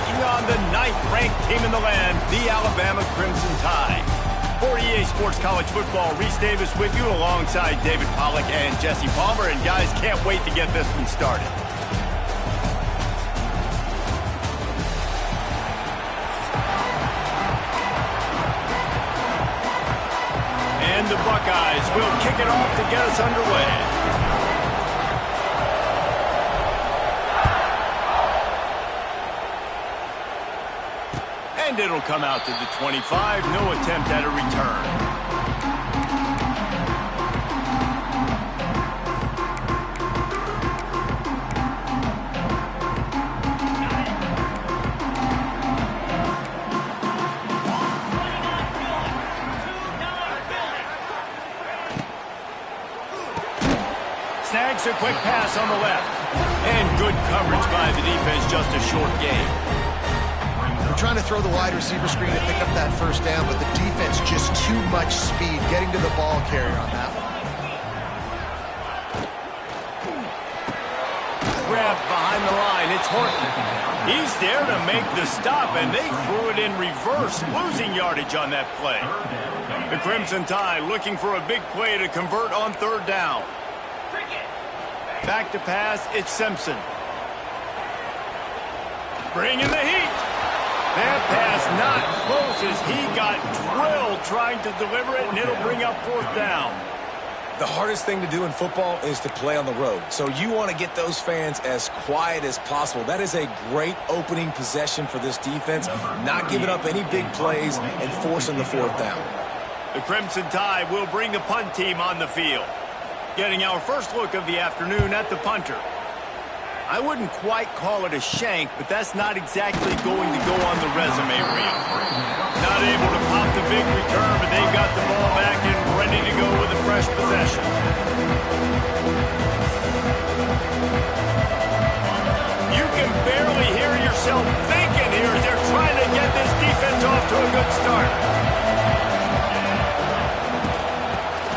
taking on the 9th-ranked team in the land, the Alabama Crimson Tide. For EA Sports College Football, Reese Davis with you alongside David Pollack and Jesse Palmer. And guys, can't wait to get this one started. And the Buckeyes will kick it off to get us underway. And it'll come out to the 25. No attempt at a return. Snags a quick pass on the left. And good coverage by the defense, just a short gain. They're trying to throw the wide receiver screen to pick up that first down, but the defense just too much speed getting to the ball carrier on that one. Grab behind the line. It's Horton. He's there to make the stop, and they threw it in reverse, losing yardage on that play. The Crimson Tide looking for a big play to convert on third down. Back to pass, it's Simpson. Bringing the heat. That pass not close as he got drilled trying to deliver it, and it'll bring up fourth down. The hardest thing to do in football is to play on the road. So you want to get those fans as quiet as possible. That is a great opening possession for this defense, not giving up any big plays and forcing the fourth down. The Crimson Tide will bring the punt team on the field. Getting our first look of the afternoon at the punter. I wouldn't quite call it a shank, but that's not exactly going to go on the resume reel. Not able to pop the big return, but they've got the ball back and ready to go with a fresh possession. You can barely hear yourself thinking here as they're trying to get this defense off to a good start.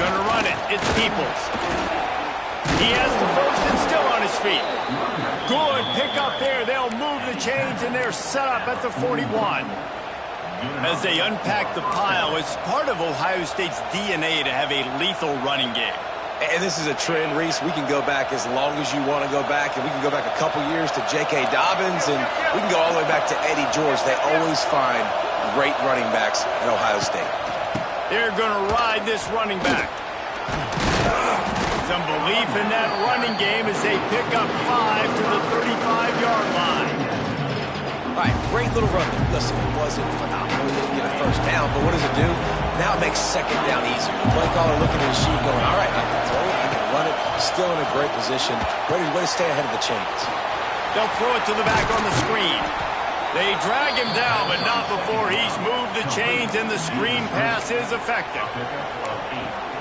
Gonna run it. It's Peoples. He has the first and still on his feet. Good pick up there. They'll move the chains, and they're set up at the 41. As they unpack the pile, it's part of Ohio State's DNA to have a lethal running game. And this is a trend, Reese. We can go back as long as you want to go back, and we can go back a couple years to J.K. Dobbins, and we can go all the way back to Eddie George. They always find great running backs at Ohio State. They're going to ride this running back. Some belief in that running game as they pick up 5 to the 35-yard line. All right, great little run. Listen, it wasn't phenomenal. He didn't get a first down, but what does it do? Now it makes second down easier. The play caller looking at his sheet going, all right, I can throw it, I can run it. Still in a great position. Way to stay ahead of the chains. They'll throw it to the back on the screen. They drag him down, but not before he's moved the chains, and the screen pass is effective.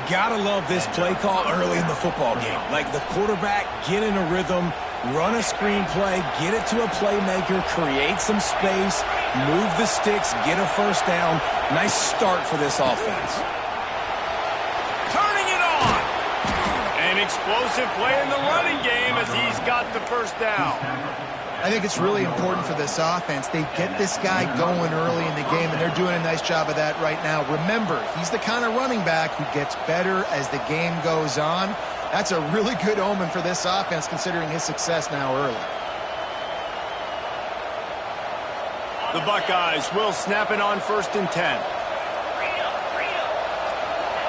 Gotta love this play call early in the football game. Like the quarterback, get in a rhythm, run a screen play, get it to a playmaker, create some space, move the sticks, get a first down. Nice start for this offense. Turning it on! An explosive play in the running game as he's got the first down. I think it's really important for this offense. They get this guy going early in the game, and they're doing a nice job of that right now. Remember, he's the kind of running back who gets better as the game goes on. That's a really good omen for this offense, considering his success now early. The Buckeyes will snap it on 1st and 10.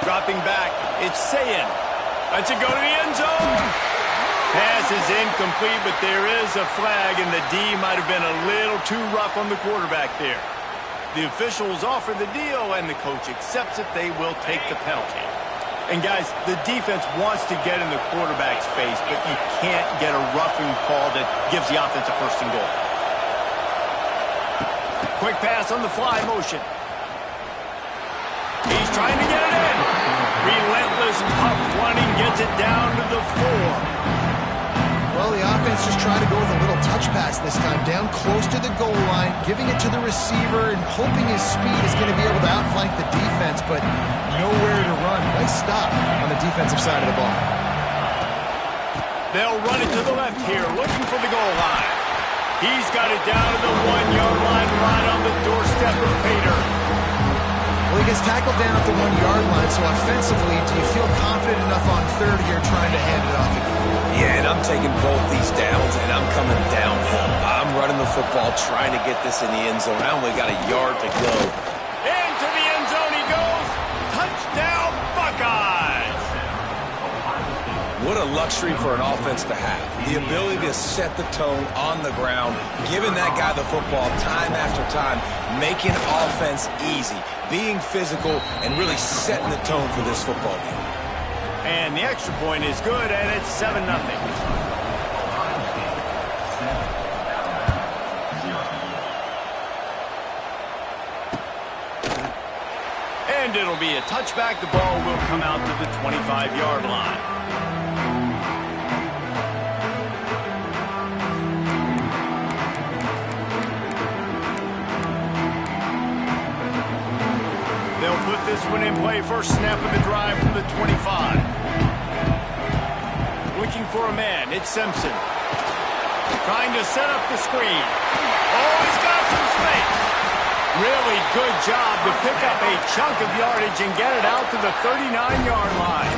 Dropping back, it's Ncaa. Lets it go to the end zone. Pass is incomplete, but there is a flag, and the D might have been a little too rough on the quarterback there. The officials offer the deal, and the coach accepts it. They will take the penalty. And, guys, the defense wants to get in the quarterback's face, but you can't get a roughing call that gives the offense a first and goal. Quick pass on the fly motion. He's trying to get it in. Relentless puff running gets it down to the 4. Well, the offense just tried to go with a little touch pass this time, down close to the goal line, giving it to the receiver and hoping his speed is going to be able to outflank the defense, but nowhere to run. Nice stop on the defensive side of the ball. They'll run it to the left here, looking for the goal line. He's got it down to the 1-yard step with pay dirt. Well, he gets tackled down at the 1-yard line, so offensively, do you feel confident enough on third here trying to hand it off again? Yeah, and I'm taking both these downs, and I'm coming downhill. I'm running the football, trying to get this in the end zone. I only got a yard to go. Into the end zone he goes. Touchdown, Buckeyes! What a luxury for an offense to have. The ability to set the tone on the ground, giving that guy the football time after time, making offense easy, being physical, and really setting the tone for this football game. And the extra point is good, and it's 7-0. And it'll be a touchback. The ball will come out to the 25-yard line. They'll put this one in play. First snap of the drive from the 25. Looking for a man. It's Simpson. Trying to set up the screen. Oh, he's got some space. Really good job to pick up a chunk of yardage and get it out to the 39-yard line.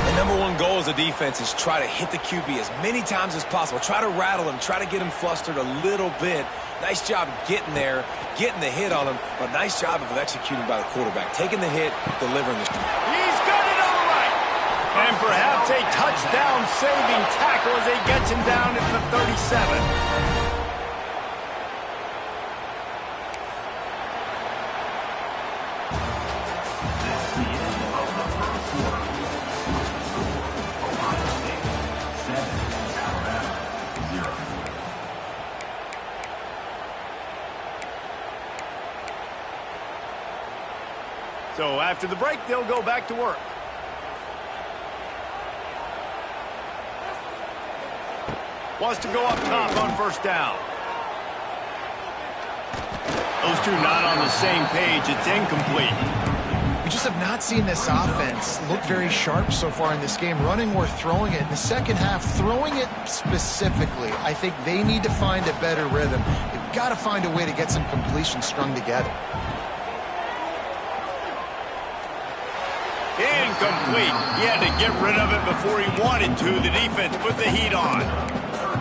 The number one goal as a defense is try to hit the QB as many times as possible. Try to rattle him. Try to get him flustered a little bit. Nice job getting there, getting the hit on him, but nice job of executing by the quarterback. Taking the hit, delivering the... He's got it all right. And perhaps a touchdown-saving tackle as he gets him down at the 37. So after the break, they'll go back to work. Wants to go up top on first down. Those two not on the same page. It's incomplete. We just have not seen this offense look very sharp so far in this game, running or throwing it. In the second half, throwing it specifically, I think they need to find a better rhythm. They've got to find a way to get some completions strung together. Incomplete. He had to get rid of it before he wanted to. The defense put the heat on.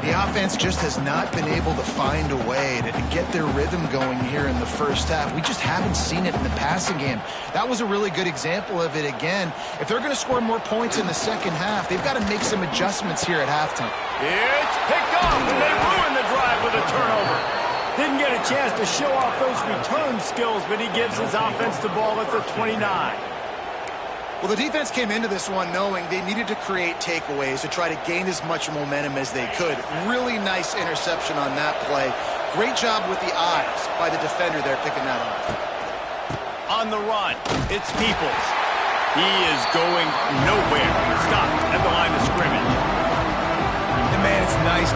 The offense just has not been able to find a way to get their rhythm going here in the first half. We just haven't seen it in the passing game. That was a really good example of it again. If they're going to score more points in the second half, they've got to make some adjustments here at halftime. It's picked off, and they ruin the drive with a turnover. Didn't get a chance to show off those return skills, but he gives his offense the ball at the 29. Well, the defense came into this one knowing they needed to create takeaways to try to gain as much momentum as they could. Really nice interception on that play. Great job with the eyes by the defender there picking that off. On the run, it's Peoples. He is going nowhere. Stop at the line of scrimmage. And man, it's nice.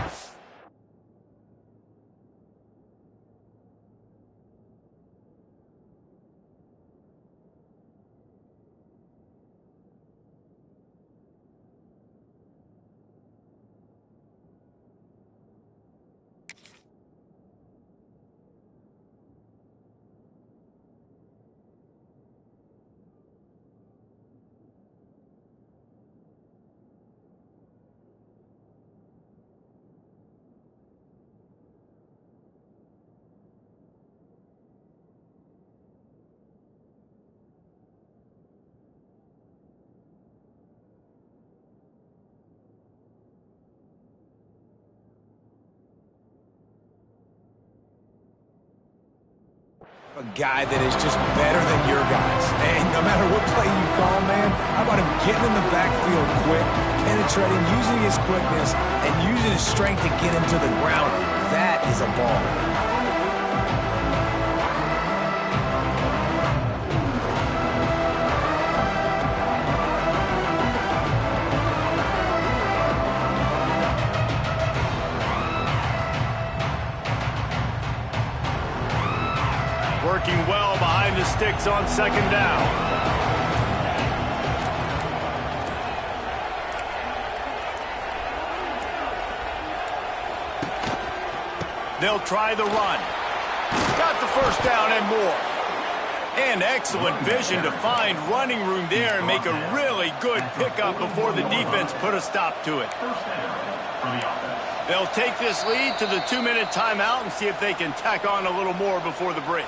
A guy that is just better than your guys. And no matter what play you call, man, how about him getting in the backfield quick, penetrating, using his quickness, and using his strength to get him to the ground? That is a ball. Working well behind the sticks on second down. They'll try the run. Got the first down and more. And excellent vision to find running room there and make a really good pickup before the defense put a stop to it. They'll take this lead to the 2-minute timeout and see if they can tack on a little more before the break.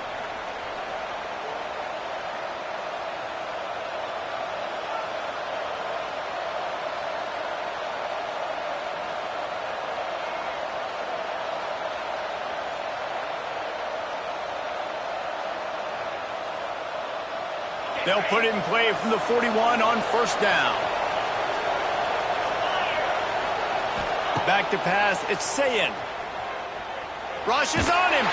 They'll put it in play from the 41 on first down. Back to pass, it's Ncaa. Rushes on him.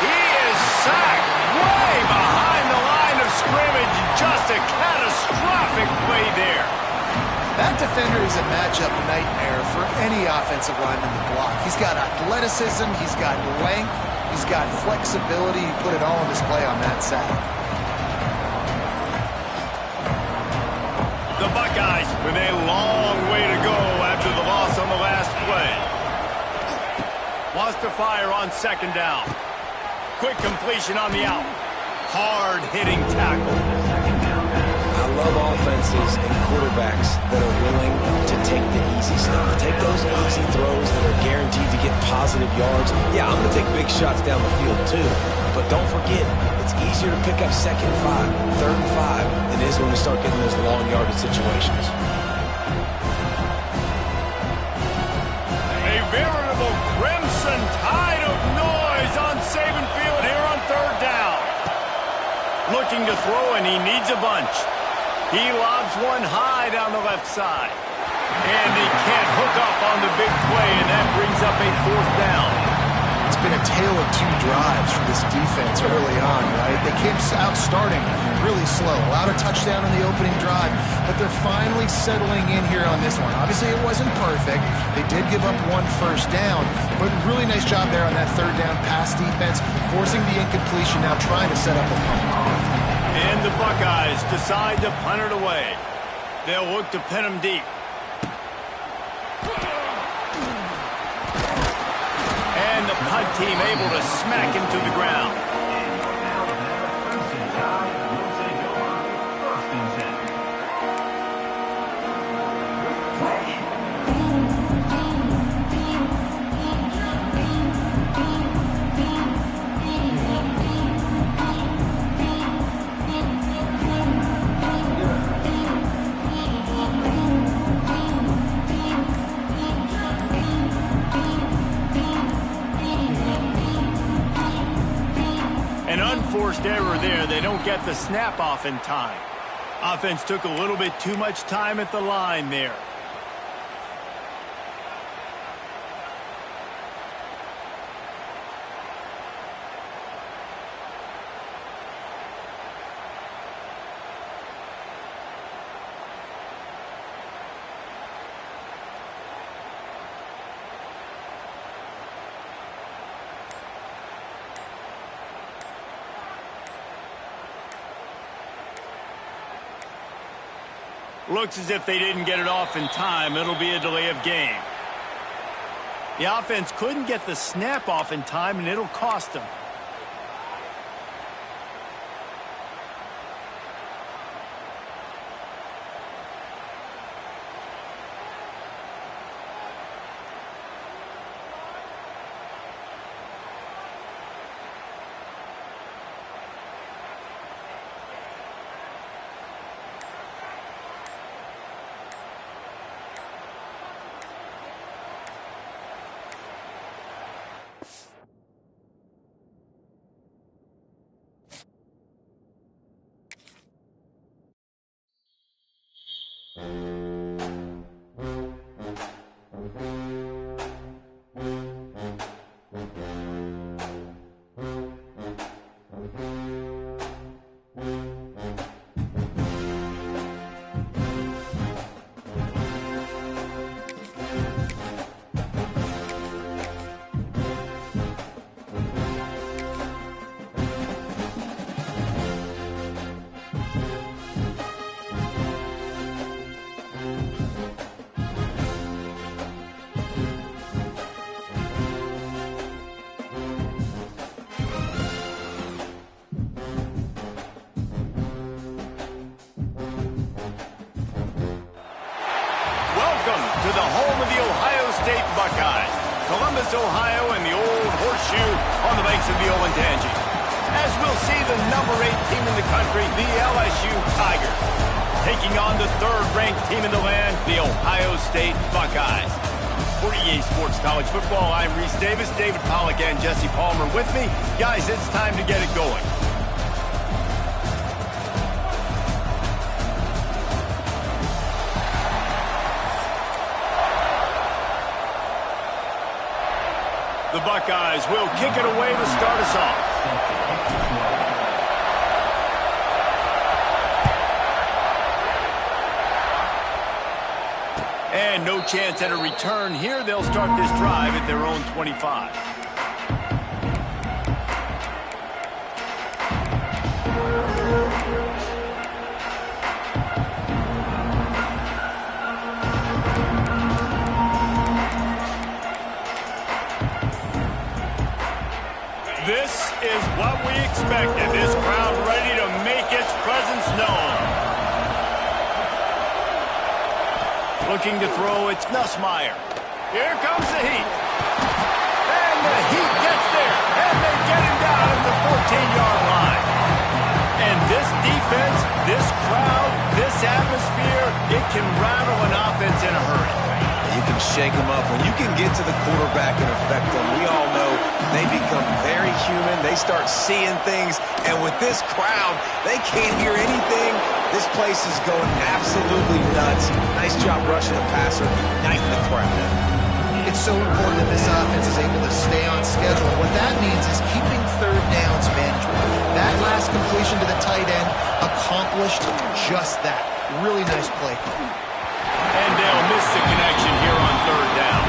He is sacked way behind the line of scrimmage. Just a catastrophic play there. That defender is a matchup nightmare for any offensive lineman to block. He's got athleticism, he's got length, he's got flexibility. He put it all on display on that sack. The Buckeyes with a long way to go after the loss on the last play. Wants to fire on second down. Quick completion on the out. Hard-hitting tackle. I love offenses and quarterbacks that are willing to take the easy stuff. Take those easy throws that are guaranteed to get positive yards. Yeah, I'm going to take big shots down the field too. But don't forget, it's easier to pick up second 5, third and 5 than it is when we start getting those long yardage situations. A veritable crimson tide of noise on Saban Field here on third down. Looking to throw, and he needs a bunch. He lobs one high down the left side. And he can't hook up on the big play, and that brings up a fourth down. It's been a tale of two drives for this defense early on, right? They came out starting really slow, allowed a touchdown in the opening drive, but they're finally settling in here on this one. Obviously, it wasn't perfect. They did give up one first down, but really nice job there on that third down pass defense, forcing the incompletion, now trying to set up a punt. And the Buckeyes decide to punt it away. They'll look to pin him deep. And the punt team able to smack him to the ground. Unforced error there. They don't get the snap off in time. Offense took a little bit too much time at the line there. Looks as if they didn't get it off in time. It'll be a delay of game. The offense couldn't get the snap off in time, and it'll cost them. Columbus, Ohio, and the old horseshoe on the banks of the Ncaa. As we'll see the number 8 team in the country, the LSU Tigers, taking on the third-ranked team in the land, the Ohio State Buckeyes. For EA Sports College Football, I'm Reese Davis, David Pollack, and Jesse Palmer with me. Guys, it's time to get it going. The Buckeyes will kick it away to start us off. And no chance at a return here. They'll start this drive at their own 25. This is what we expected. This crowd ready to make its presence known. Looking to throw, it's Nussmeier. Here comes the Heat. And the Heat gets there. And they get him down at the 14-yard line. And this defense, this crowd, this atmosphere, it can rattle an offense in a hurry. You can shake them up. When you can get to the quarterback and affect them, we all know they become very human. They start seeing things. And with this crowd, they can't hear anything. This place is going absolutely nuts. Nice job rushing the passer, igniting the crowd. It's so important that this offense is able to stay on schedule. What that means is keeping third downs manageable. That last completion to the tight end accomplished just that. Really nice play call. And they'll miss the connection here on third down.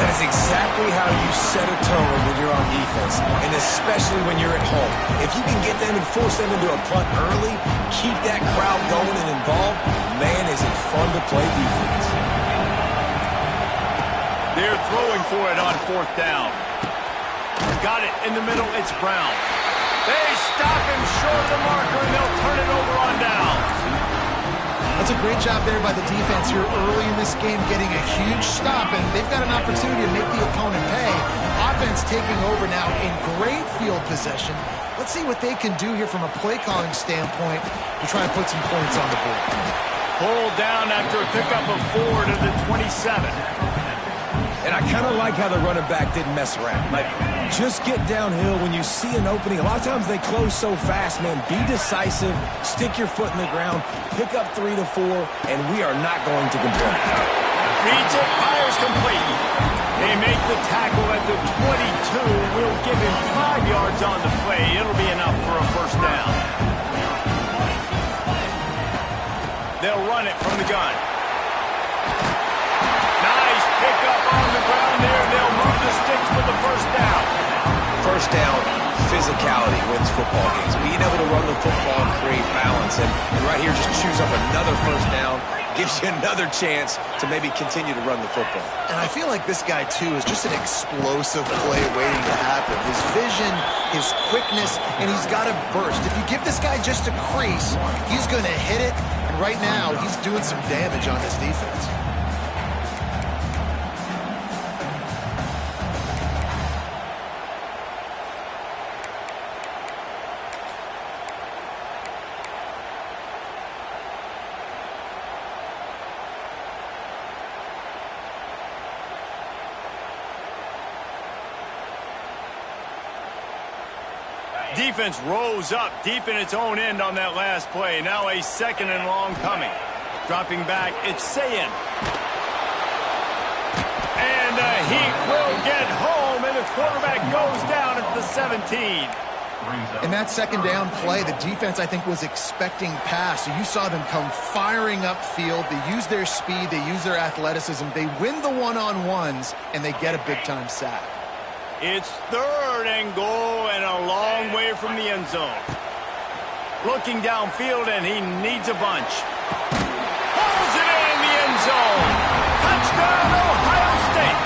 That is exactly how you set a tone when you're on defense, and especially when you're at home. If you can get them and force them into a punt early, keep that crowd going and involved, man, is it fun to play defense. They're throwing for it on fourth down. Got it in the middle, it's Brown. They stop him short of the marker, and they'll turn it over on downs. That's a great job there by the defense here early in this game, getting a huge stop, and they've got an opportunity to make the opponent pay. Offense taking over now in great field possession. Let's see what they can do here from a play-calling standpoint to try and put some points on the board. Pulled down after a pickup of 4 to the 27. And I kind of like how the running back didn't mess around. Like, just get downhill when you see an opening. A lot of times they close so fast, man. Be decisive, stick your foot in the ground, pick up 3 to 4, and we are not going to complain. Reads it, fires complete. They make the tackle at the 22. We'll give him 5 yards on the play. It'll be enough for a first down. They'll run it from the gun. Nice pickup on the ground there. They'll move the sticks for the first down. First down, physicality wins football games. Being able to run the football and create balance. And right here, just choose up another first down. Gives you another chance to maybe continue to run the football. And I feel like this guy, too, is just an explosive play waiting to happen. His vision, his quickness, and he's got a burst. If you give this guy just a crease, he's going to hit it. And right now, he's doing some damage on this defense. Defense rose up deep in its own end on that last play. Now a second and long coming. Dropping back, it's Ncaa. And the Heat will get home, and the quarterback goes down at the 17. In that second down play, the defense, I think, was expecting pass. So you saw them come firing upfield. They use their speed. They use their athleticism. They win the one-on-ones, and they get a big-time sack. It's third and goal and a long way from the end zone. Looking downfield, and he needs a bunch. Pulls it in the end zone. Touchdown, Ohio State.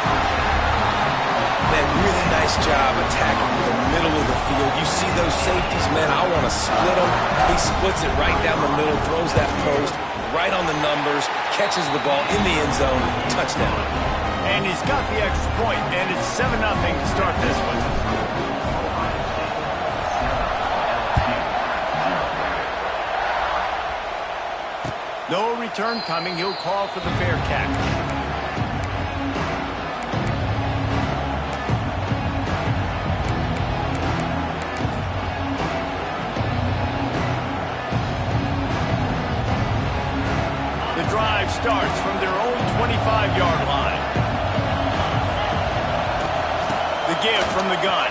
Man, really nice job attacking the middle of the field. You see those safeties, man, I want to split them. He splits it right down the middle, throws that post right on the numbers, catches the ball in the end zone, touchdown. And he's got the extra point, and it's 7-0 to start this one. No return coming. He'll call for the fair catch. The drive starts from their own 25-yard line. The give from the gun.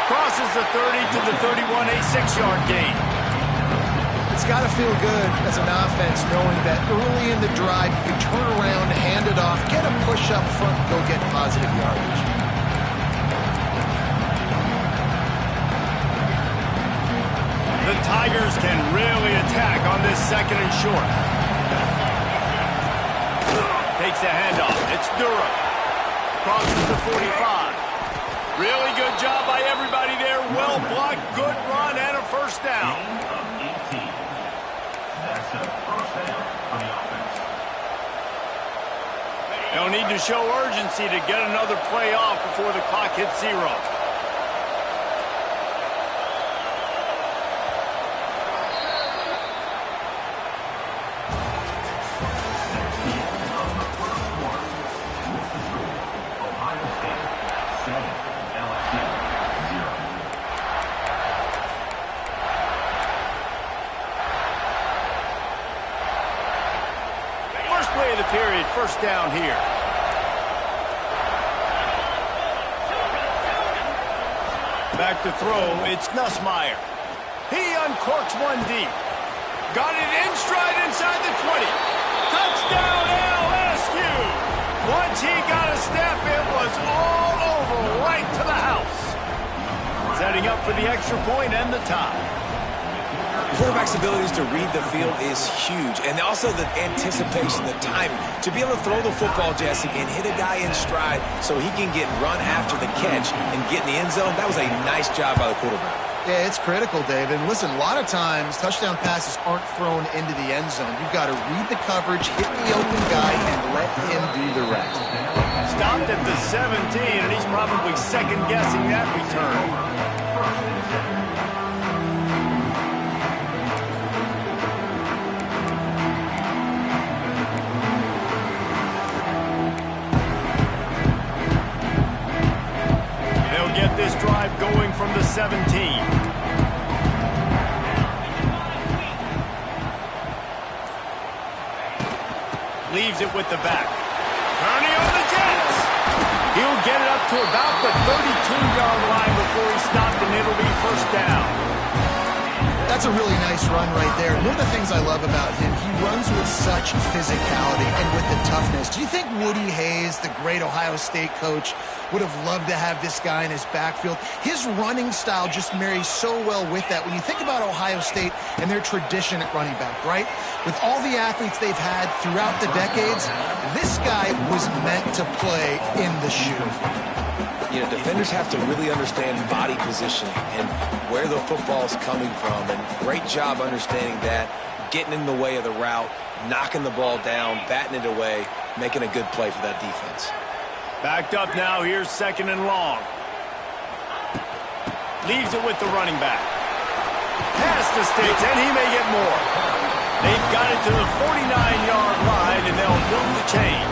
Crosses the 30 to the 31, a 6-yard gain. It's got to feel good as an offense knowing that early in the drive you can turn around, hand it off, get a push up front, go get positive yardage. The Tigers can really attack on this 2nd and short. Takes the handoff. It's Durham. Crosses the 45. Really good job by everybody there. Well blocked, good run, and a first down. They'll need to show urgency to get another play off before the clock hits 0. Play of the period, first down here. Back to throw, it's Nussmeier. He uncorks one deep. Got it in stride inside the 20. Touchdown LSU! Once he got a step, it was all over right to the house. Setting up for the extra point and the tie. Quarterback's abilities to read the field is huge, and also the anticipation, the timing. To be able to throw the football, Jesse, and hit a guy in stride so he can get run after the catch and get in the end zone, that was a nice job by the quarterback. Yeah, it's critical, David. And listen, a lot of times touchdown passes aren't thrown into the end zone. You've got to read the coverage, hit the open guy, and let him do the rest. Stopped at the 17, and he's probably second-guessing that return. This drive going from the 17. Leaves it with the back. Kearney on the Jets. He'll get it up to about the 32-yard line before he's stopped, and it'll be first down. That's a really nice run right there. One of the things I love about him, he runs with such physicality and with the toughness. Do you think Woody Hayes, the great Ohio State coach, would have loved to have this guy in his backfield? His running style just marries so well with that. When you think about Ohio State and their tradition at running back, right? With all the athletes they've had throughout the decades, this guy was meant to play in the shoe. You know, defenders have to really understand body positioning and where the football's coming from. And great job understanding that, getting in the way of the route, knocking the ball down, batting it away, making a good play for that defense. Backed up now, here's 2nd and long. Leaves it with the running back. Past the sticks, and he may get more. They've got it to the 49-yard line, and they'll move the chains.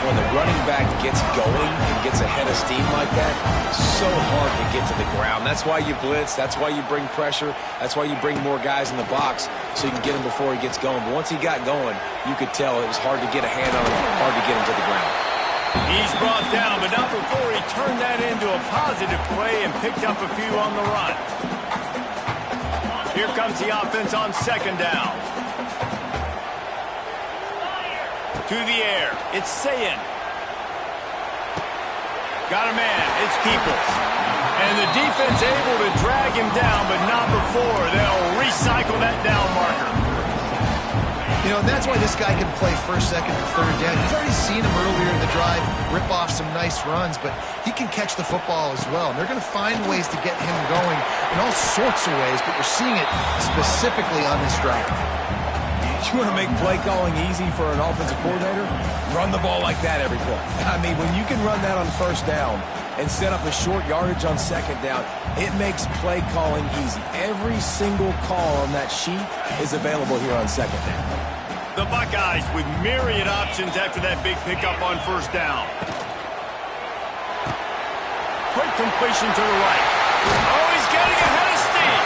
When the running back gets going and gets ahead of steam like that, it's so hard to get to the ground. That's why you blitz. That's why you bring pressure. That's why you bring more guys in the box so you can get him before he gets going. But once he got going, you could tell it was hard to get a hand on him, hard to get him to the ground. He's brought down, but not before he turned that into a positive play and picked up a few on the run. Here comes the offense on 2nd down. To the air, it's Ncaa. Got a man, it's Peoples. And the defense able to drag him down, but not before they'll recycle that down marker. You know, that's why this guy can play 1st, 2nd, and 3rd down. You've already seen him earlier in the drive rip off some nice runs, but he can catch the football as well. And they're going to find ways to get him going in all sorts of ways, but you're seeing it specifically on this drive. You want to make play calling easy for an offensive coordinator? Run the ball like that every play. I mean, when you can run that on first down and set up a short yardage on second down, it makes play calling easy. Every single call on that sheet is available here on second down. The Buckeyes with myriad options after that big pickup on first down. Quick completion to the right. Oh, he's getting ahead of steam.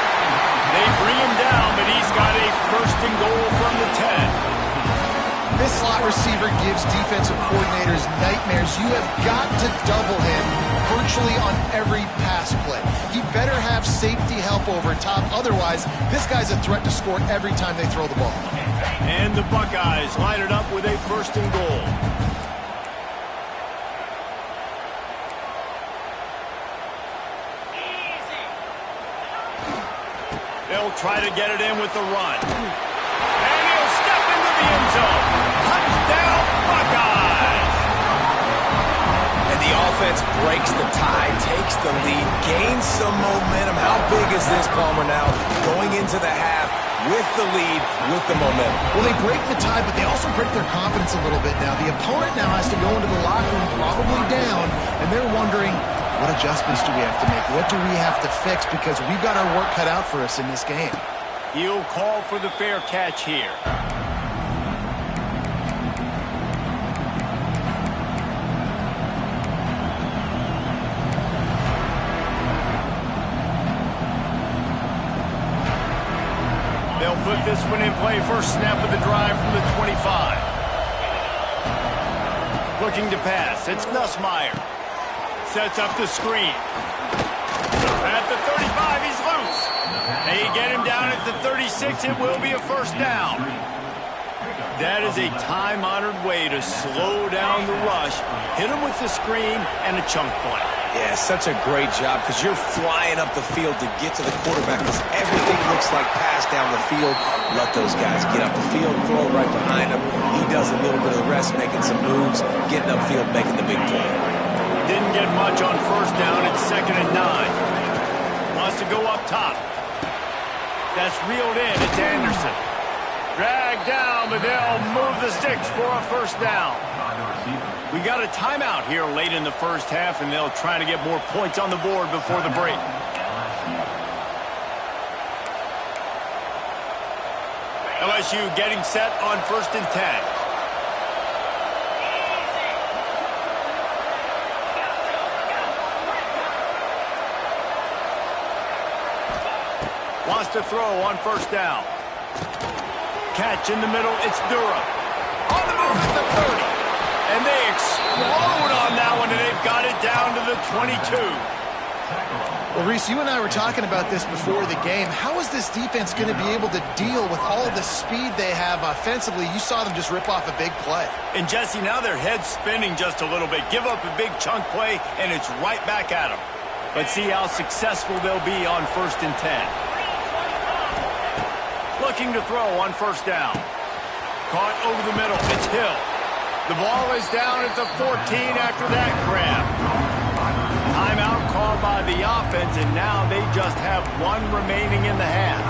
They bring him down, but he's got a first and goal from the 10. This slot receiver gives defensive coordinators nightmares. You have got to double him virtually on every pass play. He better have safety help over top. Otherwise, this guy's a threat to score every time they throw the ball. And the Buckeyes line it up with a first and goal. They'll try to get it in with the run. And he'll step into the end zone. Touchdown, Buckeyes! And the offense breaks the tie, takes the lead, gains some momentum. How big is this, Palmer, now going into the half with the lead, with the momentum? Well, they break the tie, but they also break their confidence a little bit now. The opponent now has to go into the locker room probably down, and they're wondering, what adjustments do we have to make? What do we have to fix? Because we've got our work cut out for us in this game. He'll call for the fair catch here. They'll put this one in play. First snap of the drive from the 25. Looking to pass. It's Nussmeier. Sets up the screen. At the 35, he's loose. They get him down at the 36. It will be a first down. That is a time-honored way to slow down the rush, hit him with the screen, and a chunk play. Yeah, such a great job because you're flying up the field to get to the quarterback because everything looks like pass down the field. Let those guys get up the field, throw right behind him. He does a little bit of the rest, making some moves, getting upfield, making the big play. Didn't get much on first down. It's 2nd and 9. Wants to go up top. That's reeled in. It's Anderson. Dragged down, but they'll move the sticks for a first down. We got a timeout here late in the first half, and they'll try to get more points on the board before the break. LSU getting set on 1st and 10. Wants to throw on first down. Catch in the middle. It's Durham. On the move at the 30. And they explode on that one, and they've got it down to the 22. Well, Reese, you and I were talking about this before the game. How is this defense going to be able to deal with all the speed they have offensively? You saw them just rip off a big play. And, Jesse, now their head's spinning just a little bit. Give up a big chunk play, and it's right back at them. Let's see how successful they'll be on 1st and 10. Looking to throw on first down. Caught over the middle. It's Hill. The ball is down at the 14 after that grab. Timeout called by the offense, and now they just have one remaining in the half.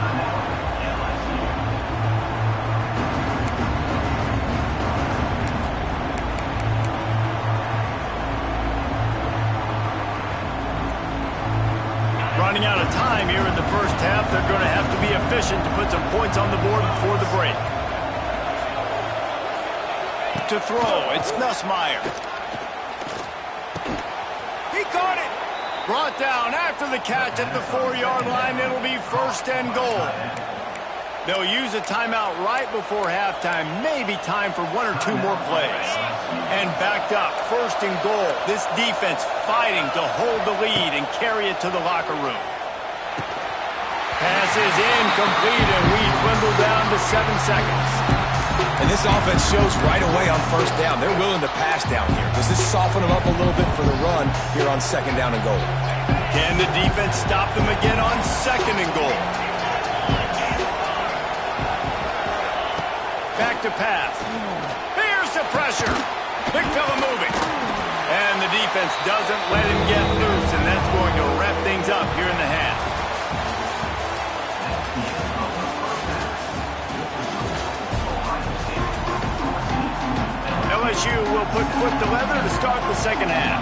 Running out of time here in the first half. They're going to have to be efficient to put some points on the board before the break. To throw, it's Nussmeier. He caught it. Brought down after the catch at the 4-yard line. It'll be 1st and goal. They'll use a timeout right before halftime. Maybe time for 1 or 2 more plays. And backed up, 1st and goal. This defense fighting to hold the lead and carry it to the locker room. Pass is incomplete, and we dwindle down to 7 seconds. And this offense shows right away on first down. They're willing to pass down here. Does this soften them up a little bit for the run here on 2nd down and goal? Can the defense stop them again on 2nd and goal? Back to pass. Here's the pressure. Big fella moving. And the defense doesn't let him get loose, and that's going to wrap things up here in the half. foot to leather to start the second half.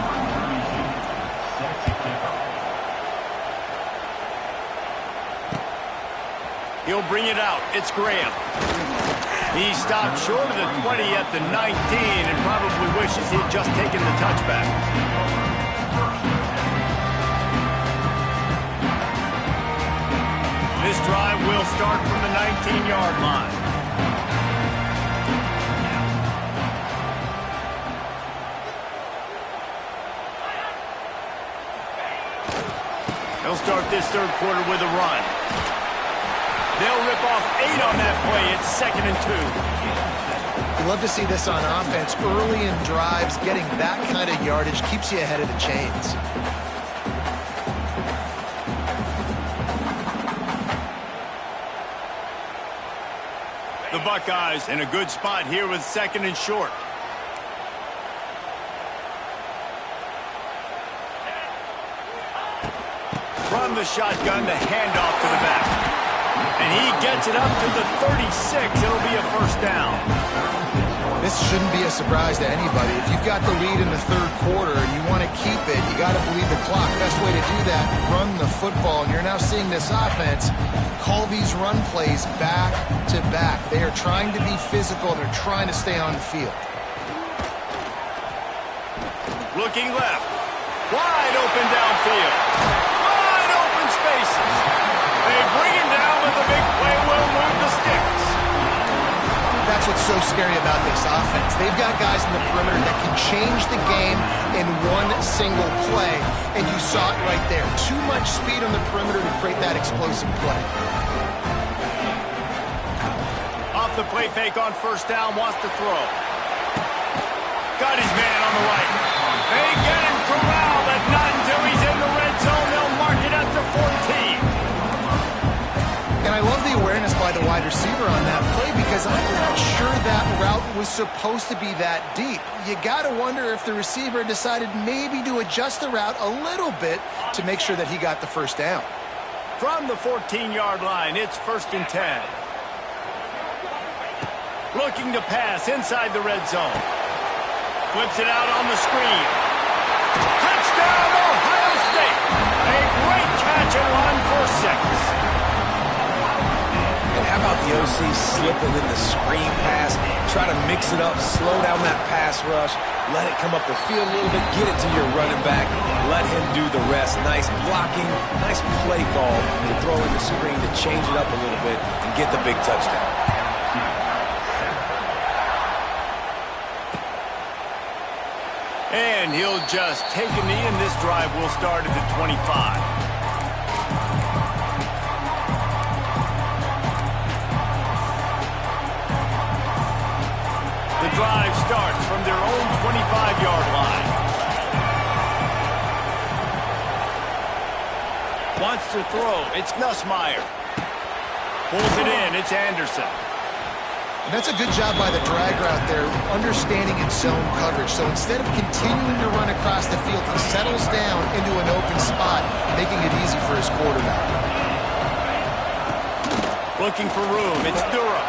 He'll bring it out. It's Graham. He stopped short of the 20 at the 19 and probably wishes he'd just taken the touchback. This drive will start from the 19-yard line. They'll start this third quarter with a run. They'll rip off 8 on that play. It's 2nd and 2. You love to see this on offense. Early in drives, getting that kind of yardage keeps you ahead of the chains. The Buckeyes in a good spot here with 2nd and short. From the shotgun, the handoff to the back. And he gets it up to the 36. It'll be a first down. This shouldn't be a surprise to anybody. If you've got the lead in the third quarter and you want to keep it, you got to bleed the clock. Best way to do that, run the football. And you're now seeing this offense call these run plays back to back. They are trying to be physical. They're trying to stay on the field. Looking left. Wide open downfield. Wide open spaces. They bring him down, but the big play will move the sticks. That's what's so scary about this offense. They've got guys in the perimeter that can change the game in one single play, and you saw it right there. Too much speed on the perimeter to create that explosive play. Off the play fake on first down, wants to throw. Got his man on the right. They get him corralled, but not until he's in the red zone. They'll mark it at the 14. And I love the awareness by the wide receiver on that play because I'm not sure that route was supposed to be that deep. You got to wonder if the receiver decided maybe to adjust the route a little bit to make sure that he got the first down. From the 14-yard line, it's 1st and 10. Looking to pass inside the red zone. Flips it out on the screen. Touchdown, Ohio State! A great catch and run for 6. And how about the OC slipping in the screen pass? Try to mix it up, slow down that pass rush, let it come up the field a little bit, get it to your running back, let him do the rest. Nice blocking, nice play call to throw in the screen to change it up a little bit and get the big touchdown. And he'll just take a knee, and this drive will start at the 25. The drive starts from their own 25-yard line. Wants to throw. It's Nussmeier. Pulls it in. It's Anderson. And that's a good job by the drag route there, understanding its zone coverage. So instead of continuing to run across the field, he settles down into an open spot, making it easy for his quarterback. Looking for room. It's Durham.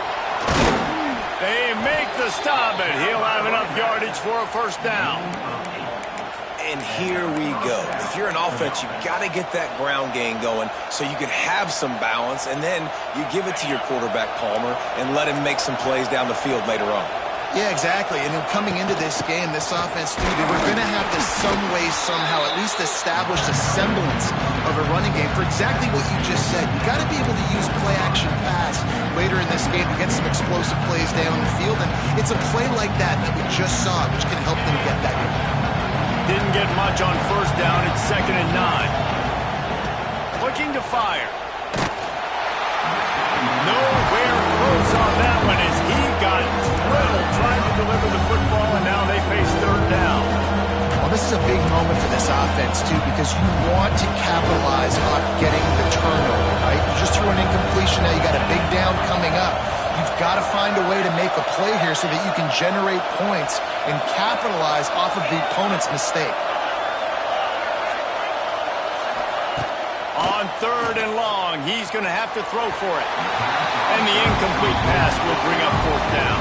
They make the stop, and he'll have enough yardage for a first down. And here we go. If you're an offense, you've got to get that ground game going so you can have some balance, and then you give it to your quarterback, Palmer, and let him make some plays down the field later on. Yeah, exactly. And then coming into this game, this offense, too, they were going to have to some way, somehow, at least establish a semblance of a running game for exactly what you just said. You got to be able to use play-action pass later in this game to get some explosive plays down the field, and it's a play like that that we just saw, which can help them get that going. Didn't get much on first down. It's 2nd and 9. Looking to fire. Nowhere close on that one as he got drilled trying to deliver the football, and now they face third down. Well, this is a big moment for this offense, too, because you want to capitalize on getting the turnover, right? You just threw an incompletion. Now you got a big down coming up. You've got to find a way to make a play here so that you can generate points and capitalize off of the opponent's mistake. On 3rd and long, he's going to have to throw for it. And the incomplete pass will bring up 4th down.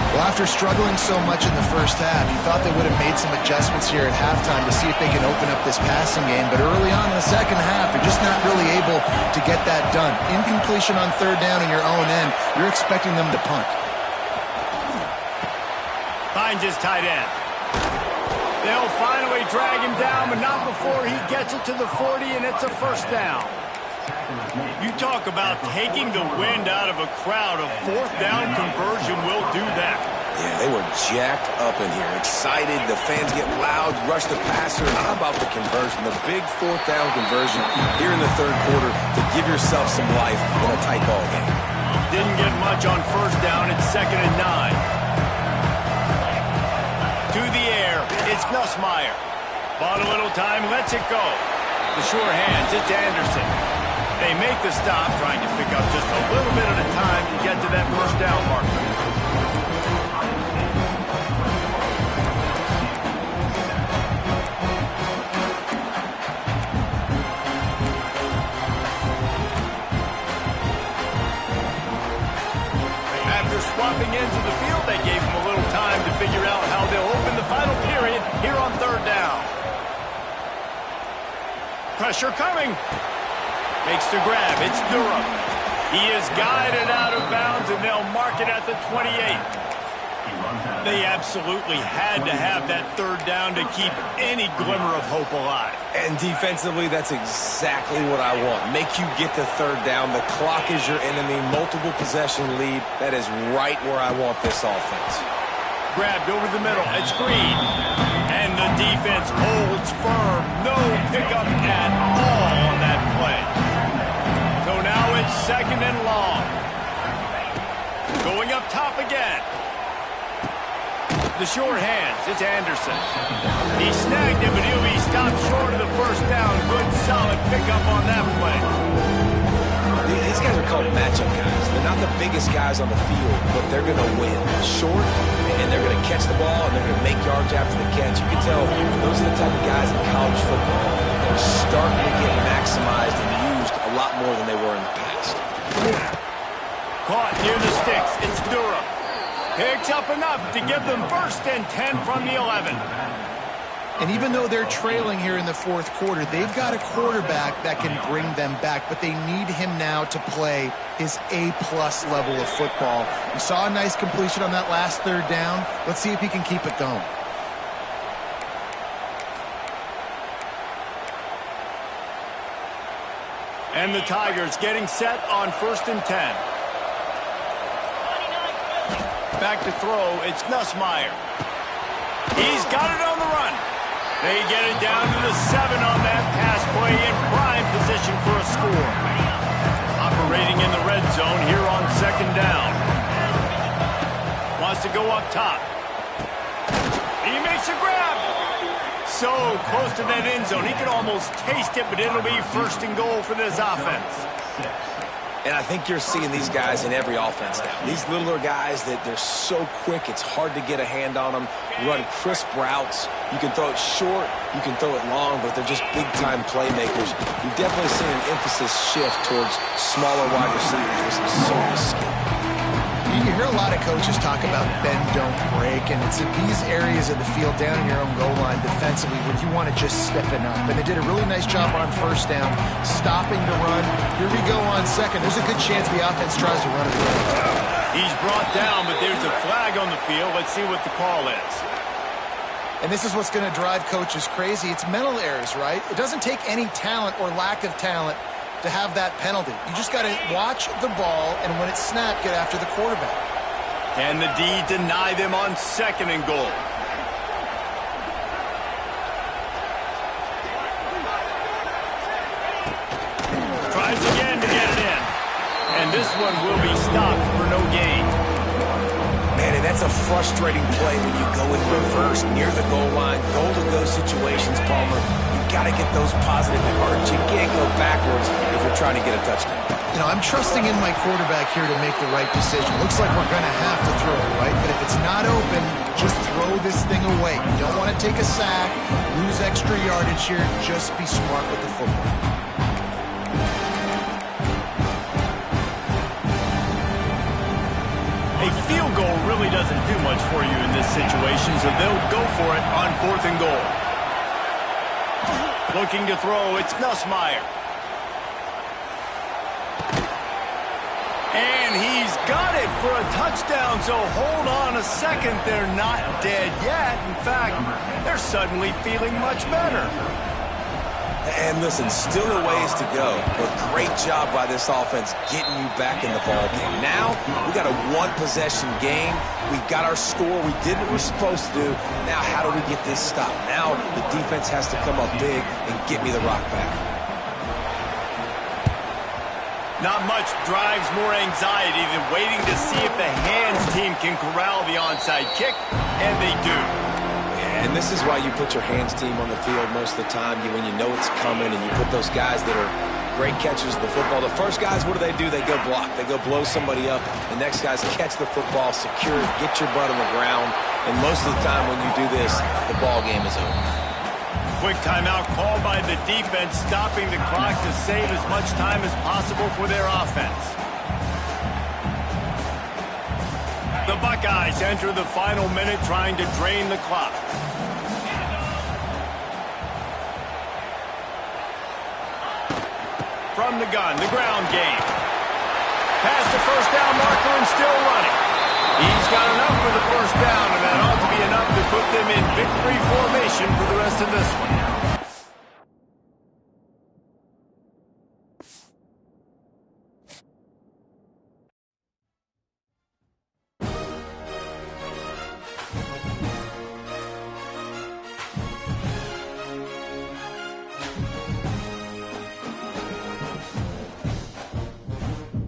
Well, after struggling so much in the first half, you thought they would have made some adjustments here at halftime to see if they can open up this passing game. But early on in the second half, they're just not really able to get that done. Incompletion on third down in your own end, you're expecting them to punt. Finds his tight end. They'll finally drag him down, but not before he gets it to the 40, and it's a first down. You talk about taking the wind out of a crowd. A fourth down conversion will do that. Yeah, they were jacked up in here, excited. The fans get loud, rush the passer. How about the conversion, the big fourth down conversion here in the third quarter to give yourself some life in a tight ball game? Didn't get much on first down. It's 2nd and 9. To the air, it's Ncaa. Bought a little time, lets it go. The sure hands, it's Anderson. They make the stop, trying to pick up just a little bit at a time to get to that first down marker. After swapping ends of the field, they gave him a little time to figure out how they'll open the final period here on third down. Pressure coming. Makes the grab. It's Durham. He is guided out of bounds, and they'll mark it at the 28. They absolutely had to have that third down to keep any glimmer of hope alive. And defensively, that's exactly what I want. Make you get the third down. The clock is your enemy. Multiple possession lead. That is right where I want this offense. Grabbed over the middle. It's Green. And the defense holds firm. No pickup at all on that play. So now it's 2nd and long. Going up top again. The short hands, it's Anderson. He snagged it, but he'll be stopped short of the first down. Good, solid pickup on that play. These guys are called matchup guys. They're not the biggest guys on the field, but they're going to win. Short, and they're going to catch the ball, and they're going to make yards after the catch. You can tell those are the type of guys in college football that are starting to get maximized and used a lot more than they were in the past. Caught near the sticks. It's Durham. Picks up enough to give them 1st and 10 from the 11. And even though they're trailing here in the fourth quarter, they've got a quarterback that can bring them back, but they need him now to play his A-plus level of football. We saw a nice completion on that last third down. Let's see if he can keep it going. And the Tigers getting set on 1st and 10. Back to throw, it's Ncaa. He's got it on the run. They get it down to the 7 on that pass play in prime position for a score. Operating in the red zone here on 2nd down. Wants to go up top. He makes a grab. So close to that end zone. He can almost taste it, but it'll be 1st and goal for this offense. And I think you're seeing these guys in every offense now. These littler guys that they're so quick, it's hard to get a hand on them. Run crisp routes. You can throw it short, you can throw it long, but they're just big-time playmakers. You've definitely seen an emphasis shift towards smaller wide receivers with some serious skill. You hear a lot of coaches talk about bend, don't break, and it's in these areas of the field down in your own goal line defensively where you want to just stiffen up. And they did a really nice job on first down, stopping the run. Here we go on 2nd. There's a good chance the offense tries to run it away. He's brought down, but there's a flag on the field. Let's see what the call is. And this is what's going to drive coaches crazy. It's mental errors, right? It doesn't take any talent or lack of talent to have that penalty. You just got to watch the ball, and when it's snapped, get after the quarterback. Can the D deny them on 2nd and goal? Tries again to get it in. And this one will be stopped for no gain. Man, and that's a frustrating play when you go in reverse near the goal line. Goal-to-go situations, Palmer. Got to get those positive yards. You can't go backwards if you're trying to get a touchdown. You know, I'm trusting in my quarterback here to make the right decision. Looks like we're going to have to throw it, right? But if it's not open, just throw this thing away. You don't want to take a sack, lose extra yardage here. Just be smart with the football. A field goal really doesn't do much for you in this situation, so they'll go for it on 4th and goal. Looking to throw, it's Nussmeier. And he's got it for a touchdown, so hold on a second. They're not dead yet. In fact, they're suddenly feeling much better. And listen, still a ways to go, but great job by this offense getting you back in the ball game. Now, we got a one-possession game. We got our score. We did what we're supposed to do. Now, how do we get this stopped? Now, the defense has to come up big and get me the rock back. Not much drives more anxiety than waiting to see if the hands team can corral the onside kick, and they do. And this is why you put your hands team on the field most of the time when you know it's coming, and you put those guys that are great catchers of the football. The first guys, what do? They go block. They go blow somebody up. The next guys catch the football, secure it, get your butt on the ground. And most of the time when you do this, the ball game is over. Quick timeout called by the defense, stopping the clock to save as much time as possible for their offense. The Buckeyes enter the final minute trying to drain the clock. From the gun, the ground game. Past the first down marker and still running. He's got enough for the first down, and that ought to be enough to put them in victory formation for the rest of this one.